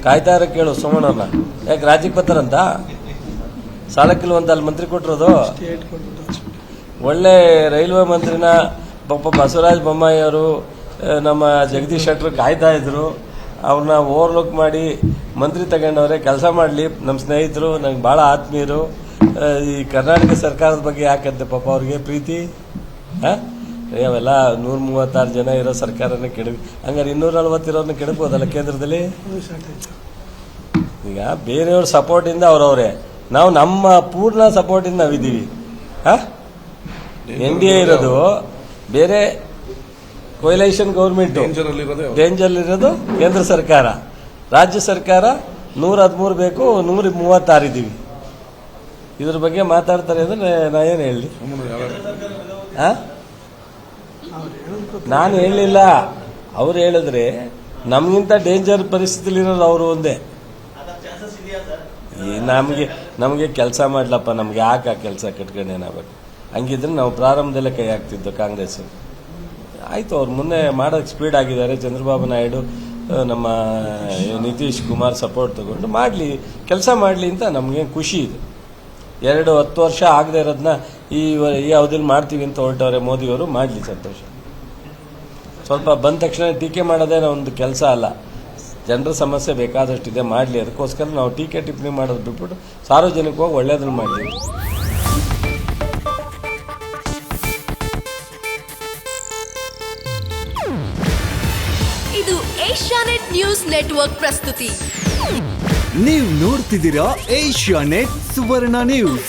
ಕಾಯ್ತಾ ಇರೋ ಕೇಳು ಸೋಮಣ್ಣವ್ರನ್ನ. ಯಾಕೆ ರಾಜ್ಯಕ್ಕೆ ಬರ್ತಾರಂತ? ಸಾಲಕ್ಕಿಲ್ವಂತ ಅಲ್ಲಿ ಮಂತ್ರಿ ಕೊಟ್ಟಿರೋದು. ಒಳ್ಳೆ ರೈಲ್ವೆ ಮಂತ್ರಿನ ಪಾಪ ಬಸವರಾಜ ಬೊಮ್ಮಾಯಿ ಅವರು, ನಮ್ಮ ಜಗದೀಶ್ ಶೆಟ್ಟರ್ ಕಾಯ್ತಾ ಇದ್ರು. ಅವ್ರನ್ನ ಓವರ್ಲುಕ್ ಮಾಡಿ ಮಂತ್ರಿ ತಗೊಂಡವ್ರೆ. ಕೆಲಸ ಮಾಡಲಿ, ನಮ್ಮ ಸ್ನೇಹಿತರು, ನಂಗೆ ಭಾಳ ಆತ್ಮೀಯರು. ಈ ಕರ್ನಾಟಕ ಸರ್ಕಾರದ ಬಗ್ಗೆ ಯಾಕಂತೆ ಪಾಪ ಅವ್ರಿಗೆ ಪ್ರೀತಿ? ಅವೆಲ್ಲ 136 ಜನ ಇರೋ ಸರ್ಕಾರನ ಹಂಗಾರೆ 240 ಇರೋರನ್ನ ಕೆಡಕ್ಬೋದಲ್ಲ ಕೇಂದ್ರದಲ್ಲಿ? ಈಗ ಬೇರೆಯವ್ರ ಸಪೋರ್ಟಿಂದ ಅವ್ರವ್ರೆ, ನಾವು ನಮ್ಮ ಪೂರ್ಣ ಸಪೋರ್ಟಿಂದ ನಾವಿದ್ದೀವಿ. NDA ಇರೋದು ಬೇರೆ, ಕೊಯ್ಲೇಷನ್ ಗೌರ್ಮೆಂಟ್ ಡೇಂಜರ್ ಇರೋದು ಕೇಂದ್ರ ಸರ್ಕಾರ. ರಾಜ್ಯ ಸರ್ಕಾರ 113 ಬೇಕು, 136 ಇದ್ದೀವಿ. ಇದ್ರ ಬಗ್ಗೆ ಮಾತಾಡ್ತಾರೆ ಅಂದ್ರೆ ನಾ ಏನು ಹೇಳಿ? ನಾನು ಹೇಳಲಿಲ್ಲ, ಅವ್ರು ಹೇಳಿದ್ರೆ ನಮಗಿಂತ ಡೇಂಜರ್ ಪರಿಸ್ಥಿತಿಲಿರೋದು ಅವರು ಒಂದೇ. ನಮಗೆ ಕೆಲಸ ಮಾಡ್ಲಪ್ಪ, ನಮ್ಗೆ ಯಾಕೆ ಆ ಕೆಲಸ ಕಟ್ಕೊಂಡು ಏನಾಗಬೇಕು? ಹಂಗಿದ್ರೆ ನಾವು ಪ್ರಾರಂಭದಲ್ಲೇ ಕೈ ಹಾಕ್ತಿದ್ದು ಕಾಂಗ್ರೆಸ್. ಆಯಿತು, ಅವ್ರು ಮುನ್ನೆ ಮಾಡೋಕ್ಕೆ ಸ್ಪೀಡ್ ಆಗಿದ್ದಾರೆ. ಚಂದ್ರಬಾಬು ನಾಯ್ಡು, ನಮ್ಮ ನಿತೀಶ್ ಕುಮಾರ್ ಸಪೋರ್ಟ್ ತಗೊಂಡು ಮಾಡಲಿ, ಕೆಲಸ ಮಾಡಲಿ ಅಂತ ನಮಗೆ ಖುಷಿ ಇದೆ. 10 ವರ್ಷ ಆಗದೆ ಇರೋದನ್ನ ಈ ಅವಧಿಯಲ್ಲಿ ಮಾಡ್ತೀವಿ ಅಂತ ಹೊರಟವ್ರೆ ಮೋದಿಯವರು. ಮಾಡಲಿ, ಸಂತೋಷ. ಸ್ವಲ್ಪ ಬಂದ ತಕ್ಷಣ ಟೀಕೆ ಮಾಡೋದೇ ಒಂದು ಕೆಲಸ ಅಲ್ಲ. ಜನರ ಸಮಸ್ಯೆ ಬೇಕಾದಷ್ಟಿದೆ, ಮಾಡಲಿ. ಅದಕ್ಕೋಸ್ಕರ ನಾವು ಟೀಕೆ ಟಿಪ್ಪಣಿ ಮಾಡೋದು ಬಿಟ್ಬಿಟ್ಟು ಸಾರ್ವಜನಿಕವಾಗಿ ಒಳ್ಳೆಯದನ್ನು ಮಾಡಲಿ. ಇದು ಏಷ್ಯಾನೆಟ್ ನ್ಯೂಸ್ ನೆಟ್ವರ್ಕ್ ಪ್ರಸ್ತುತಿ. ನೀವು ನೋಡ್ತಿದ್ದೀರಾ ಏಷ್ಯಾನೆಟ್ ಸುವರ್ಣ ನ್ಯೂಸ್.